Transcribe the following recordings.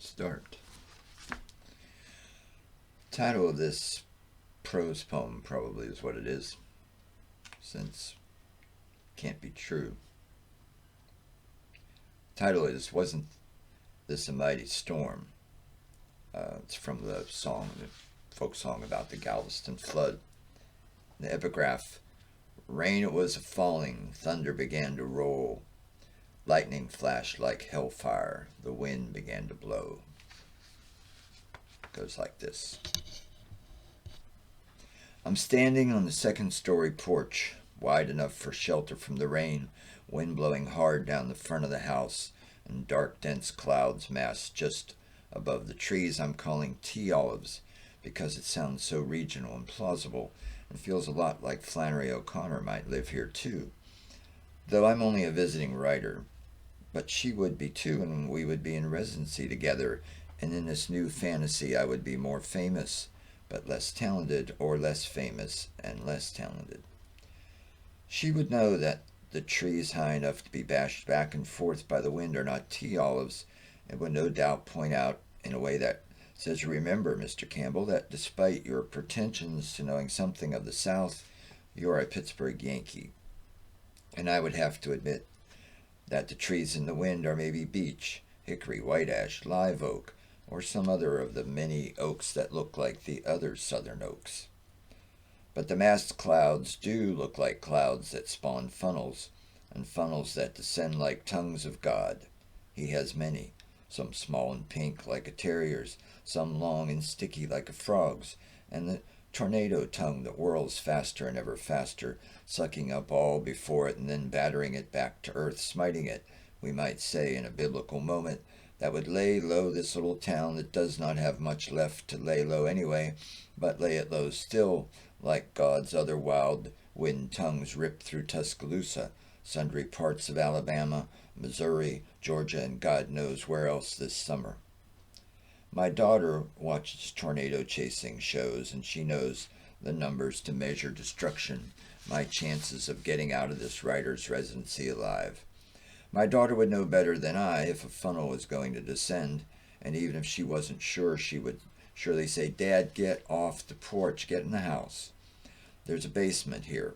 Start. Title of this prose poem probably is what it is, since it can't be true. Title is Wasn't This a Mighty Storm? It's from the folk song about the Galveston flood. The epigraph: Rain it was a falling, thunder began to roll, lightning flashed like hellfire, the wind began to blow. It goes like this. I'm standing on the second-story porch, wide enough for shelter from the rain, wind blowing hard down the front of the house, and dark, dense clouds massed just above the trees I'm calling tea olives because it sounds so regional and plausible and feels a lot like Flannery O'Connor might live here too. Though I'm only a visiting writer, but she would be too, and we would be in residency together, and in this new fantasy I would be more famous but less talented, or less famous and less talented. She would know that the trees high enough to be bashed back and forth by the wind are not tea olives, and would no doubt point out in a way that says, remember, Mr. Campbell, that despite your pretensions to knowing something of the South, you are a Pittsburgh Yankee. And I would have to admit that the trees in the wind are maybe beech, hickory, white ash, live oak, or some other of the many oaks that look like the other southern oaks. But the massed clouds do look like clouds that spawn funnels, and funnels that descend like tongues of God. He has many, some small and pink like a terrier's, some long and sticky like a frog's, and the tornado tongue that whirls faster and ever faster, sucking up all before it and then battering it back to earth, smiting it, we might say in a biblical moment, that would lay low this little town that does not have much left to lay low anyway, but lay it low still, like God's other wild wind tongues rip through Tuscaloosa, sundry parts of Alabama, Missouri, Georgia, and God knows where else this summer. My daughter watches tornado chasing shows, and she knows the numbers to measure destruction, my chances of getting out of this writer's residency alive. My daughter would know better than I if a funnel was going to descend, and even if she wasn't sure, she would surely say, Dad, get off the porch, get in the house. There's a basement here.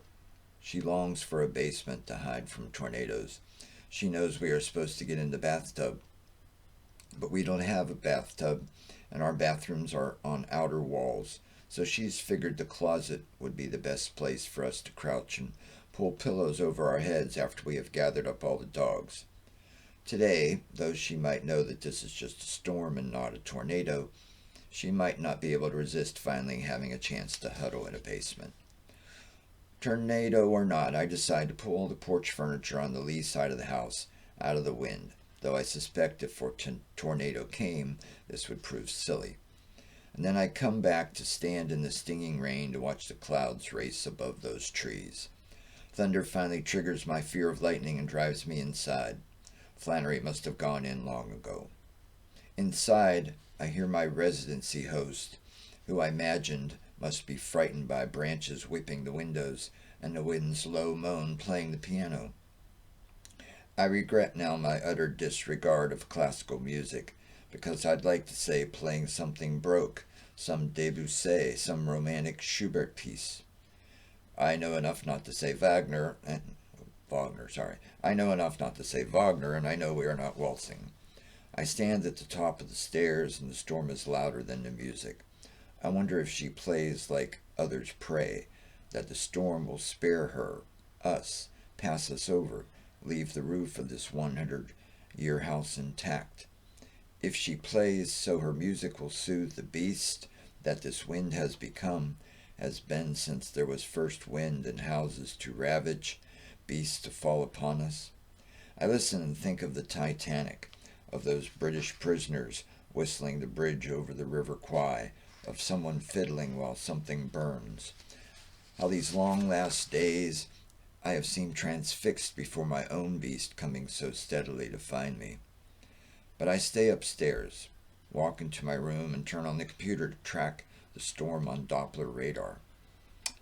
She longs for a basement to hide from tornadoes. She knows we are supposed to get in the bathtub, but we don't have a bathtub, and our bathrooms are on outer walls, so she's figured the closet would be the best place for us to crouch and pull pillows over our heads after we have gathered up all the dogs. Today, though she might know that this is just a storm and not a tornado, she might not be able to resist finally having a chance to huddle in a basement. Tornado or not, I decide to pull all the porch furniture on the lee side of the house out of the wind, though I suspect if a tornado came, this would prove silly. And then I come back to stand in the stinging rain to watch the clouds race above those trees. Thunder finally triggers my fear of lightning and drives me inside. Flannery must have gone in long ago. Inside, I hear my residency host, who I imagined must be frightened by branches whipping the windows and the wind's low moan playing the piano. I regret now my utter disregard of classical music, because I'd like to say playing something Baroque, some Debussy, some romantic Schubert piece. I know enough not to say Wagner, and I know enough not to say Wagner, and I know we are not waltzing. I stand at the top of the stairs, and the storm is louder than the music. I wonder if she plays like others pray, that the storm will spare her, us, pass us over, leave the roof of this 100-year house intact. If she plays so her music will soothe the beast that this wind has become, has been since there was first wind and houses to ravage, beasts to fall upon us. I listen and think of the Titanic, of those British prisoners whistling the bridge over the River Kwai, of someone fiddling while something burns. How these long last days I have seemed transfixed before my own beast coming so steadily to find me. But I stay upstairs, walk into my room, and turn on the computer to track the storm on Doppler radar.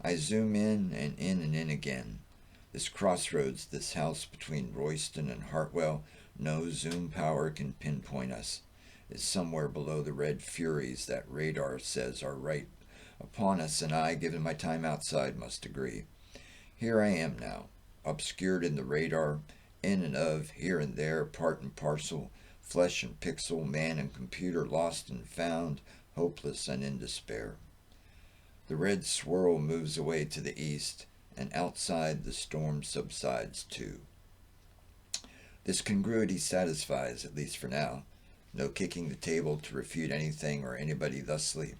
I zoom in and in and in again. This crossroads, this house between Royston and Hartwell, no zoom power can pinpoint us. is somewhere below the red furies that radar says are right upon us, and I, given my time outside, must agree. Here I am now, obscured in the radar, in and of, here and there, part and parcel, flesh and pixel, man and computer, lost and found, hopeless and in despair. The red swirl moves away to the east, and outside the storm subsides too. This congruity satisfies, at least for now. No kicking the table to refute anything or anybody thusly.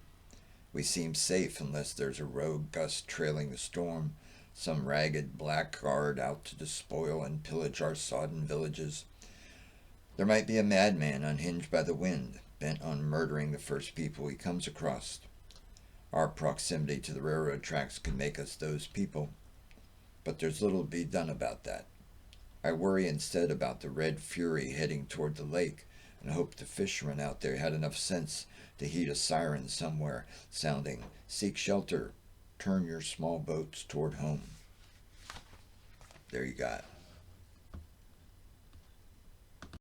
We seem safe unless there's a rogue gust trailing the storm, some ragged blackguard out to despoil and pillage our sodden villages. There might be a madman unhinged by the wind, bent on murdering the first people he comes across. Our proximity to the railroad tracks can make us those people, but there's little to be done about that. I worry instead about the red fury heading toward the lake, and hope the fishermen out there had enough sense to heed a siren somewhere sounding, "Seek shelter, turn your small boats toward home." There you got it.